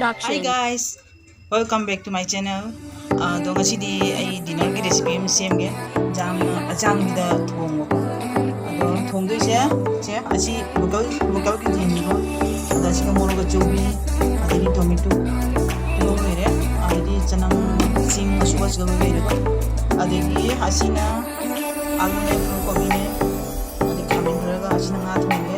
Hi production. guys! Welcome back to my channel. Ngasidi ay dinner ki recipe am semge. Jam da thongo. Thongdoi se asi local ki thini ko. Ada si moro ga chobi, adagi tomato. Lo mere, adi chanam sim subas ga mere ko. Adagi asina alu ne kobi ne. Adi khamin raga asina nga thonge.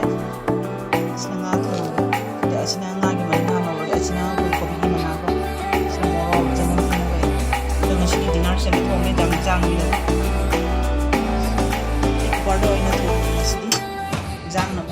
Asina nga thonge. Adi asina nga gi mai na ma wari asina kobi gi mana ko. Dinner sa ito may damjang nila. Pardo ay natuloy sidi jang na.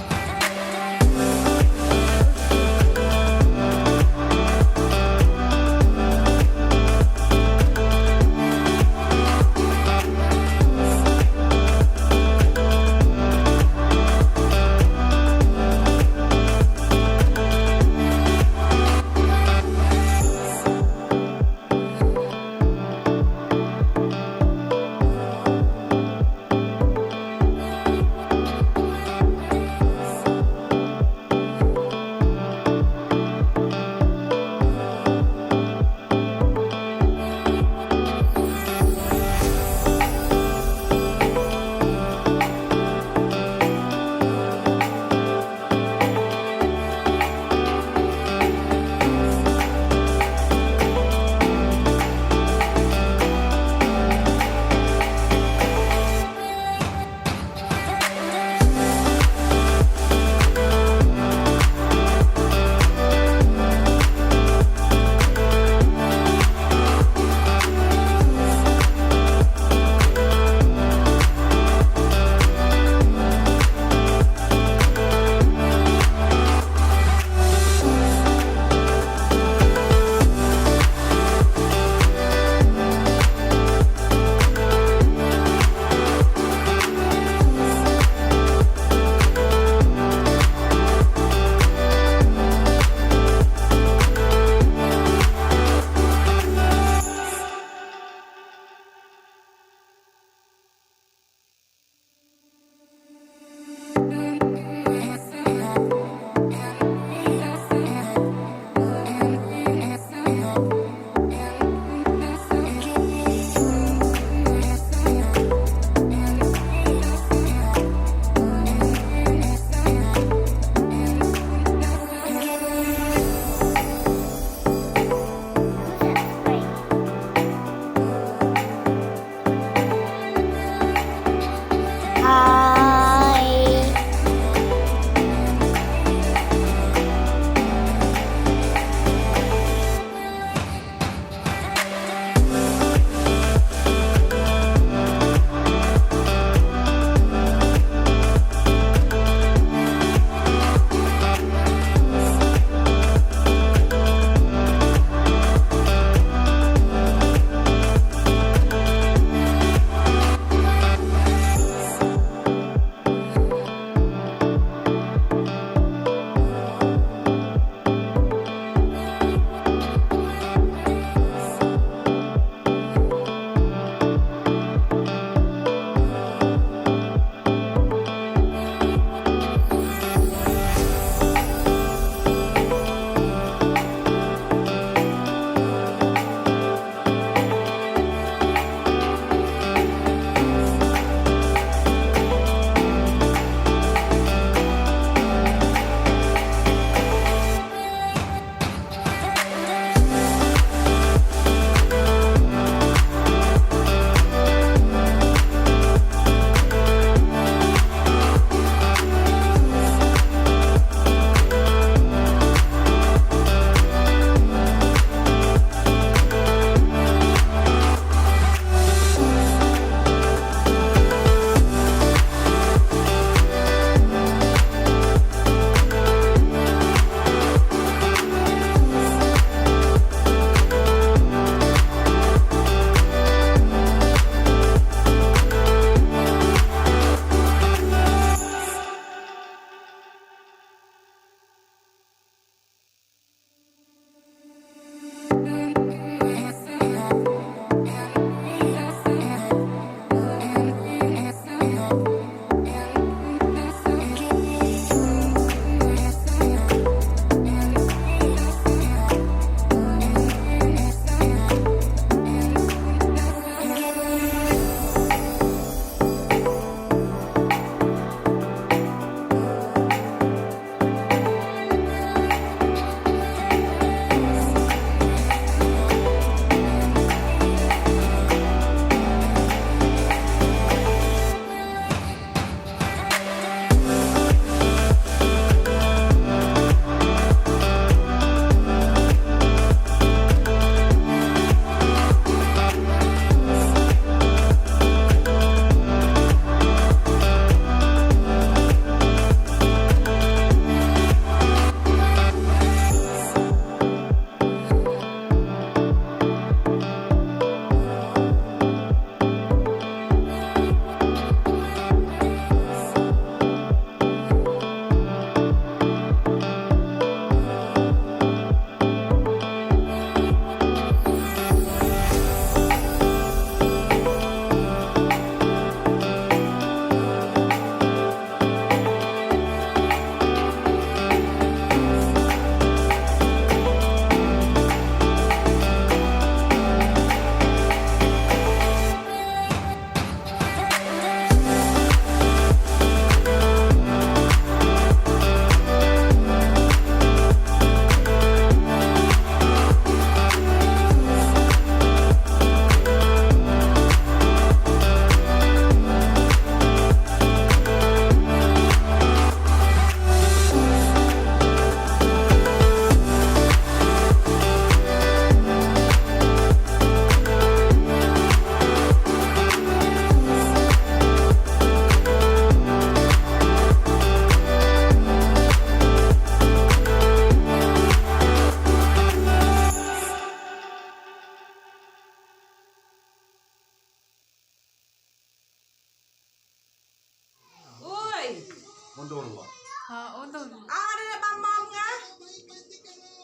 온도로 봐. 아, 온도. 아래 맘맘가.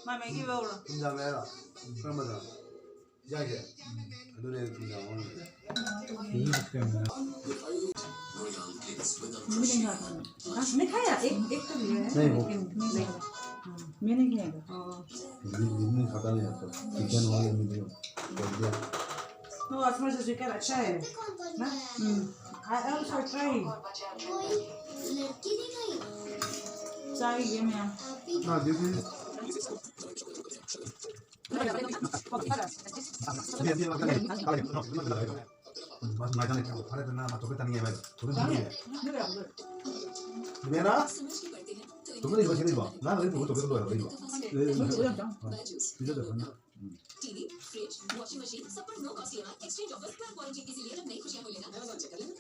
맘에 기버로. 김장해라. 그러면은 이제 눈에 김장 오는데.ไม่ใช่อ่ะเอ็กซ์ก็ดีนะ 네, 뭐. ไม่ได้แค่อ๋อ 있는 가방에 또 기간 와야 되는데요. 여기에 no as much as you can try ना I also try try ये में 나 여기 mas mais aneh kalau ada nama tapi tani ya turun dulu ya gimana turun di sini bang nah itu turun dulu ya ini tidak ada mana TV, fridge, washing machine सब पर no cost EMI exchange offer plus warranty के लिए अब नई खुशियां हो लेना Amazon check कर लेना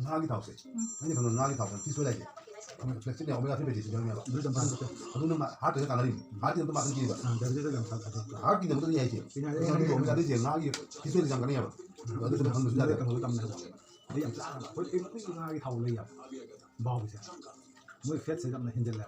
나기 다 없어 아니 그는 나기 다 없어 피소야지 그러면 플렉스네 오메가 3배 지수 정면 봐 그래서 맞는 거 그는 막 하드가 가나리 하드는 맞는 게 봐. 하드는 무슨 얘기지 그냥 오메가 되지 나기 피소리 장가네 봐 어디서 한 무슨 자리야 그거 담는 거 đấy em ra là với em cứ ngay thầu lên nhập bao giờ mới phép sẽ làm là hiện giờ là